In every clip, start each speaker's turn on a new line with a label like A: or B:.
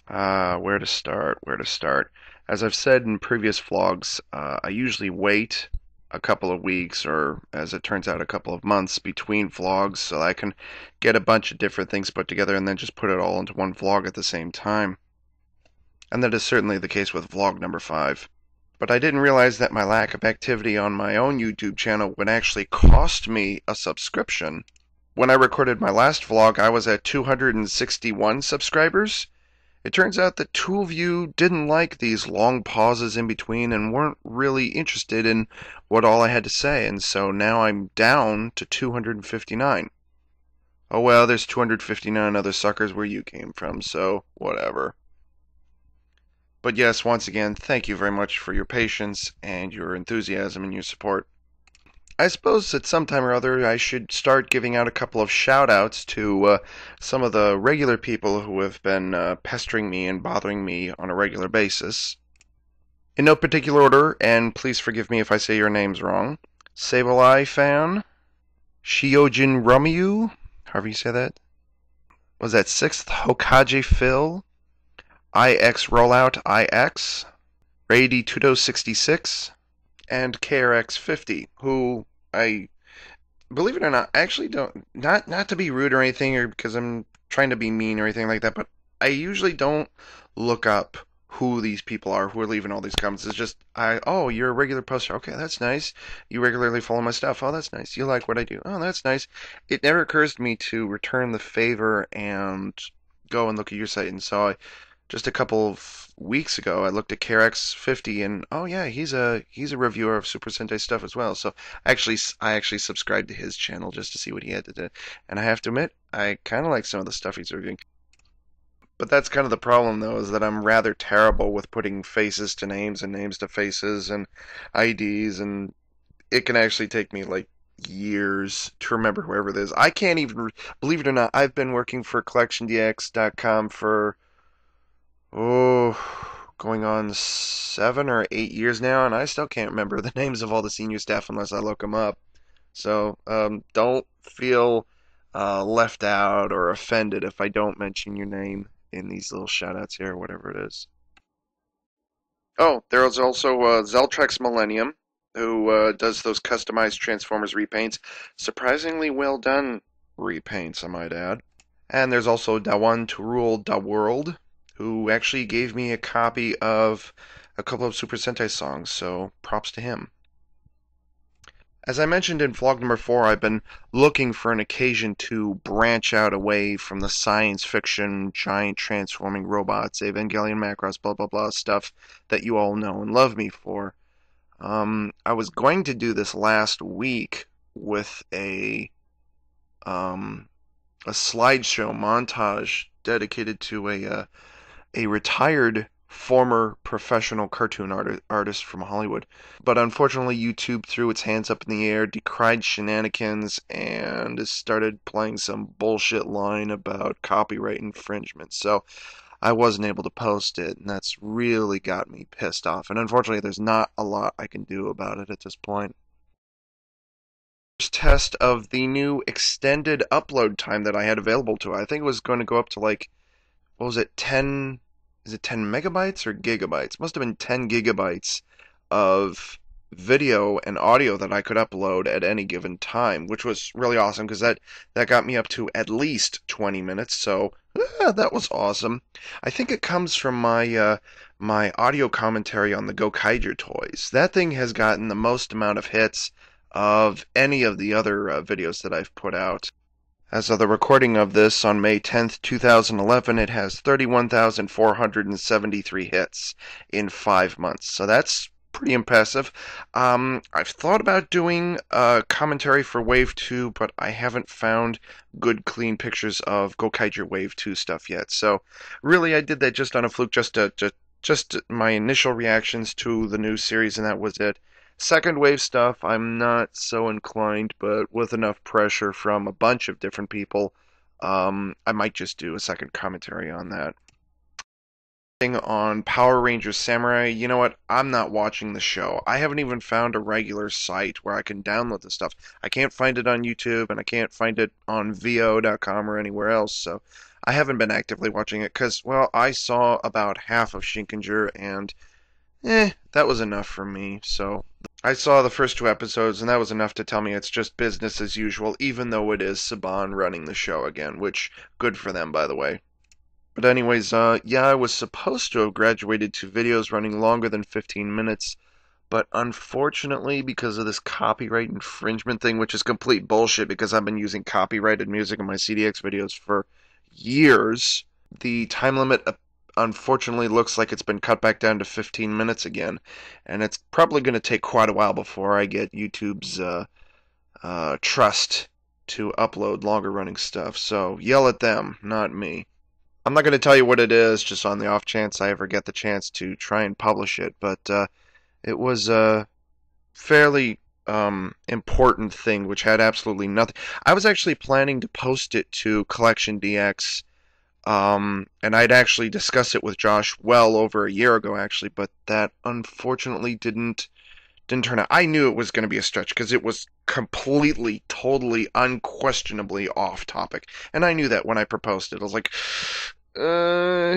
A: Where to start? Where to start? As I've said in previous vlogs, I usually wait a couple of weeks, or as it turns out, a couple of months between vlogs so I can get a bunch of different things put together and then just put it all into one vlog at the same time. And that is certainly the case with vlog number 5. But I didn't realize that my lack of activity on my own YouTube channel would actually cost me a subscription. When I recorded my last vlog, I was at 261 subscribers. It turns out that two of you didn't like these long pauses in between and weren't really interested in what all I had to say, and so now I'm down to 259. Oh well, there's 259 other suckers where you came from, so whatever. But yes, once again, thank you very much for your patience and your enthusiasm and your support. I suppose at some time or other I should start giving out a couple of shout outs to some of the regular people who have been pestering me and bothering me on a regular basis. In no particular order, and please forgive me if I say your names wrong. Sableye Fan, Shiojin Rumyu, however you say that. Was that 6th Hokage Phil, IX Rollout IX, Rady Tudo 66, and KRX 50, who I believe it or not, I actually don't, not to be rude or anything, or because I'm trying to be mean or anything like that, but I usually don't look up who these people are who are leaving all these comments. It's just oh, you're a regular poster. Okay, that's nice. You regularly follow my stuff. Oh, that's nice. You like what I do. Oh, that's nice. It never occurs to me to return the favor and go and look at your site. And so just a couple of weeks ago, I looked at KRX 50, and oh yeah, he's a reviewer of Super Sentai stuff as well. So I actually subscribed to his channel just to see what he had to do, and I have to admit, I kind of like some of the stuff he's reviewing. But that's kind of the problem, though, is that I'm rather terrible with putting faces to names and names to faces and IDs, and it can actually take me like years to remember whoever it is. I can't even, believe it or not, I've been working for CollectionDX.com for going on 7 or 8 years now, and I still can't remember the names of all the senior staff unless I look them up. So don't feel left out or offended if I don't mention your name in these little shoutouts here, or whatever it is. Oh, there is also Zeltrex Millennium, who does those customized Transformers repaints. Surprisingly well done repaints, I might add. And there's also Dawan to Rule Da World, who actually gave me a copy of a couple of Super Sentai songs, so props to him. As I mentioned in vlog number 4, I've been looking for an occasion to branch out away from the science fiction, giant transforming robots, Evangelion Macross, blah blah blah stuff that you all know and love me for. I was going to do this last week with a slideshow montage dedicated to a retired former professional cartoon artist from Hollywood. But unfortunately, YouTube threw its hands up in the air, decried shenanigans, and started playing some bullshit line about copyright infringement. So I wasn't able to post it, and that's really got me pissed off. And unfortunately, there's not a lot I can do about it at this point. First test of the new extended upload time that I had available to it. I think it was going to go up to like, what was it, 10, is it 10 megabytes or gigabytes? Must have been 10 gigabytes of video and audio that I could upload at any given time, which was really awesome because that got me up to at least 20 minutes. So that was awesome. I think it comes from my audio commentary on the Gokaiger toys. That thing has gotten the most amount of hits of any of the other videos that I've put out. As of the recording of this on May 10th, 2011, it has 31,473 hits in 5 months. So that's pretty impressive. I've thought about doing a commentary for Wave 2, but I haven't found good, clean pictures of Gokaiger Wave 2 stuff yet. So really, I did that just on a fluke, just my initial reactions to the new series, and that was it. Second wave stuff, I'm not so inclined, but with enough pressure from a bunch of different people, I might just do a second commentary on that. On Power Rangers Samurai, you know what? I'm not watching the show. I haven't even found a regular site where I can download the stuff. I can't find it on YouTube, and I can't find it on VO.com or anywhere else, so I haven't been actively watching it because, well, I saw about half of Shinkenger and, that was enough for me. So I saw the first two episodes and that was enough to tell me it's just business as usual, even though it is Saban running the show again, which, good for them, by the way. But anyways, yeah, I was supposed to have graduated to videos running longer than 15 minutes, but unfortunately, because of this copyright infringement thing, which is complete bullshit because I've been using copyrighted music in my CDX videos for years, the time limit unfortunately looks like it's been cut back down to 15 minutes again. And it's probably going to take quite a while before I get YouTube's trust to upload longer running stuff. So yell at them, not me. I'm not going to tell you what it is, just on the off chance I ever get the chance to try and publish it, but it was a fairly important thing, which had absolutely nothing. I was actually planning to post it to Collection DX, and I'd actually discussed it with Josh well over a year ago, actually, but that unfortunately didn't turn out. I knew it was going to be a stretch because it was completely, totally, unquestionably off topic, and I knew that when I proposed it. I was like,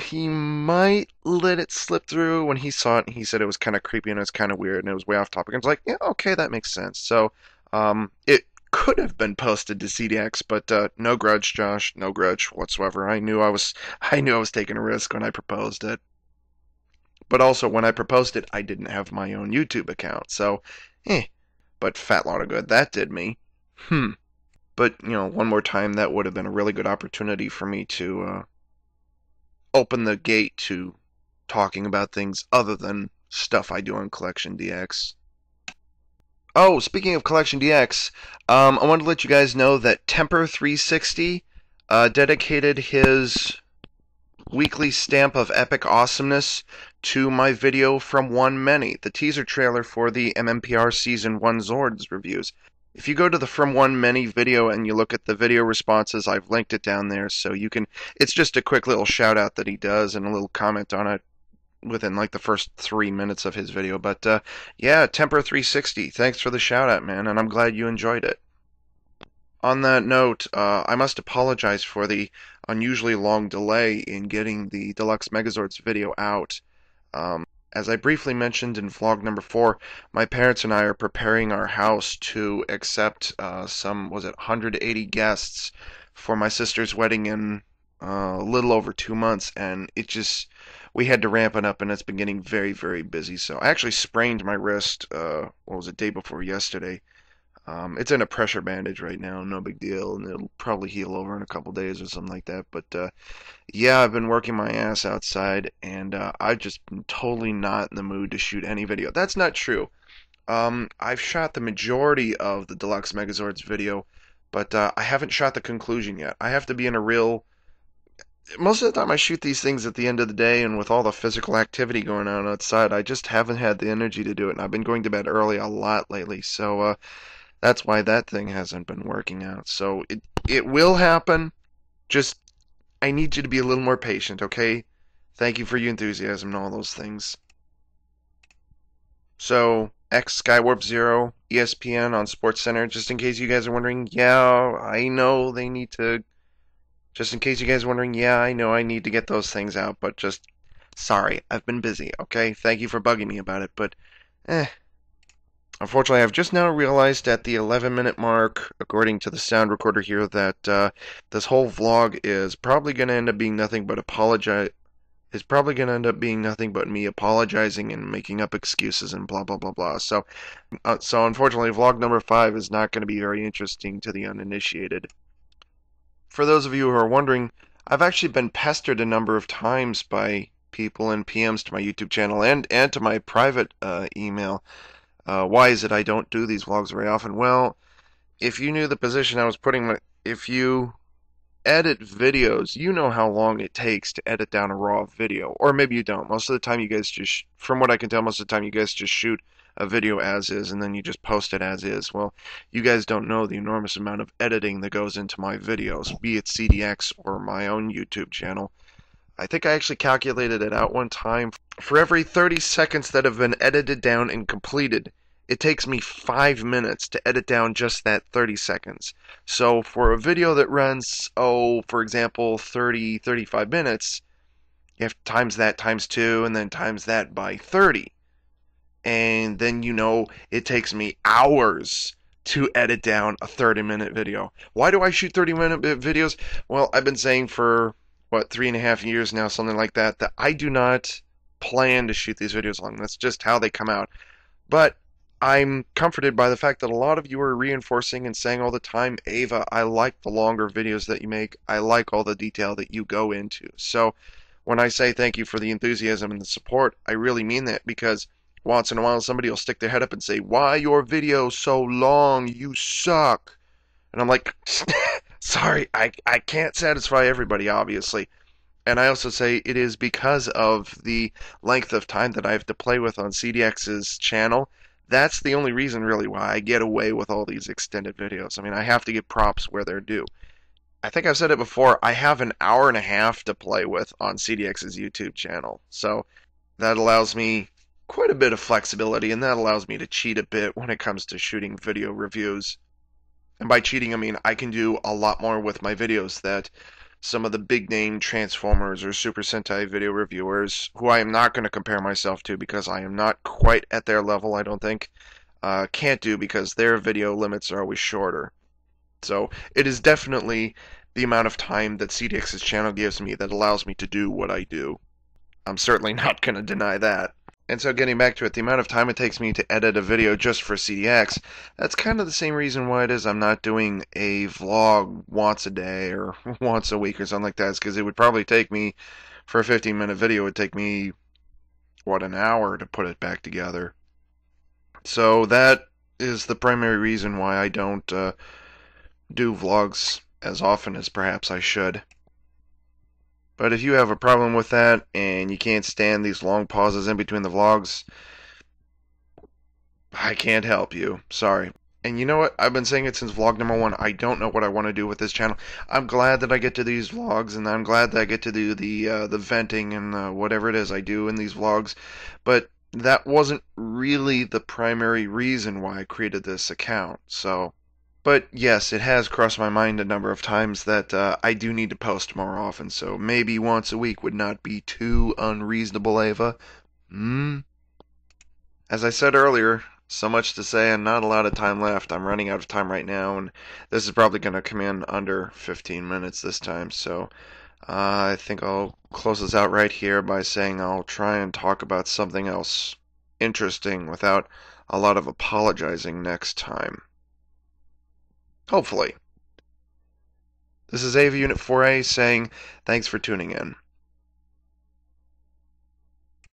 A: he might let it slip through. When he saw it, he said it was kind of creepy and it was kind of weird and it was way off topic. I was like, yeah, okay, that makes sense. So, it could have been posted to CDX, but no grudge, Josh, no grudge whatsoever. I knew I was taking a risk when I proposed it. But also, when I proposed it, I didn't have my own YouTube account, so, But fat lot of good that did me. But one more time, that would have been a really good opportunity for me to open the gate to talking about things other than stuff I do on Collection DX. Oh, speaking of Collection DX, I wanted to let you guys know that Temper360 dedicated his weekly stamp of epic awesomeness to my video from One Many, the teaser trailer for the MMPR Season 1 Zords reviews. If you go to the From One Many video and you look at the video responses, I've linked it down there so you can. It's just a quick little shout out that he does and a little comment on it within like the first 3 minutes of his video. But yeah, Temper360, thanks for the shout out, man, and I'm glad you enjoyed it. On that note, I must apologize for the unusually long delay in getting the Deluxe Megazords video out. As I briefly mentioned in vlog number 4, my parents and I are preparing our house to accept some, 180 guests for my sister's wedding in a little over 2 months, and we had to ramp it up, and it's been getting very, very busy. So I actually sprained my wrist, day before yesterday. It's in a pressure bandage right now, no big deal, and it'll probably heal over in a couple days or something like that. But yeah, I've been working my ass outside, and I've just been totally not in the mood to shoot any video. That's not true. I've shot the majority of the Deluxe Megazords video, but I haven't shot the conclusion yet. I have to be in a real. Most of the time, I shoot these things at the end of the day, and with all the physical activity going on outside, I just haven't had the energy to do it, and I've been going to bed early a lot lately, so that's why that thing hasn't been working out. So it will happen. Just I need you to be a little more patient, okay? Thank you for your enthusiasm and all those things. So X Skywarp Zero, ESPN on SportsCenter. Just in case you guys are wondering, yeah, I know they need to. Just in case you guys are wondering, yeah, I know I need to get those things out, but just sorry, I've been busy. Okay, thank you for bugging me about it, but unfortunately, I've just now realized at the 11-minute mark, according to the sound recorder here, that this whole vlog is probably going to end up being nothing but me apologizing and making up excuses and blah blah blah blah. So unfortunately, vlog number 5 is not going to be very interesting to the uninitiated. For those of you who are wondering, I've actually been pestered a number of times by people in PMs to my YouTube channel and to my private email. Why is it I don't do these vlogs very often? Well, if you knew the position I was putting if you edit videos, you know how long it takes to edit down a raw video. Or maybe you don't. Most of the time you guys from what I can tell, most of the time you guys just shoot a video as is and then you just post it as is. Well, you guys don't know the enormous amount of editing that goes into my videos, be it CDX or my own YouTube channel. I think I actually calculated it out one time. For every 30 seconds that have been edited down and completed it takes me 5 minutes to edit down just that 30 seconds. So for a video that runs, for example, 30, 35 minutes, you have times that times 2 and then times that by 30. And then it takes me hours to edit down a 30-minute video. Why do I shoot 30-minute videos? Well, I've been saying for, 3.5 years now, something like that, that I do not plan to shoot these videos long. That's just how they come out. But I'm comforted by the fact that a lot of you are reinforcing and saying all the time, Ava, I like the longer videos that you make. I like all the detail that you go into. So when I say thank you for the enthusiasm and the support, I really mean that, because once in a while somebody will stick their head up and say, why your video so long? You suck. And I'm like, sorry, I can't satisfy everybody, obviously. And I also say it is because of the length of time that I have to play with on CDX's channel. That's the only reason, really, why I get away with all these extended videos. I mean, I have to give props where they're due. I think I've said it before, I have an hour and a half to play with on CDX's YouTube channel. So that allows me quite a bit of flexibility, and that allows me to cheat a bit when it comes to shooting video reviews. And by cheating, I mean I can do a lot more with my videos that some of the big name Transformers or Super Sentai video reviewers, who I am not going to compare myself to because I am not quite at their level, I don't think, can't do, because their video limits are always shorter. So it is definitely the amount of time that CDX's channel gives me that allows me to do what I do. I'm certainly not going to deny that. And so getting back to it, the amount of time it takes me to edit a video just for CDX, that's kind of the same reason why it is I'm not doing a vlog once a day or once a week or something like that. It's because it would probably take me, for a 15-minute video, it would take me, an hour to put it back together. So that is the primary reason why I don't do vlogs as often as perhaps I should. But if you have a problem with that and you can't stand these long pauses in between the vlogs, I can't help you. Sorry. And you know what? I've been saying it since vlog number 1. I don't know what I want to do with this channel. I'm glad that I get to do these vlogs, and I'm glad that I get to do the venting and whatever it is I do in these vlogs. But that wasn't really the primary reason why I created this account. But yes, it has crossed my mind a number of times that I do need to post more often, so maybe once a week would not be too unreasonable, Ava. As I said earlier, so much to say and not a lot of time left. I'm running out of time right now, and this is probably going to come in under 15 minutes this time, so I think I'll close this out right here by saying I'll try and talk about something else interesting without a lot of apologizing next time. Hopefully. This is AV Unit 4A saying thanks for tuning in.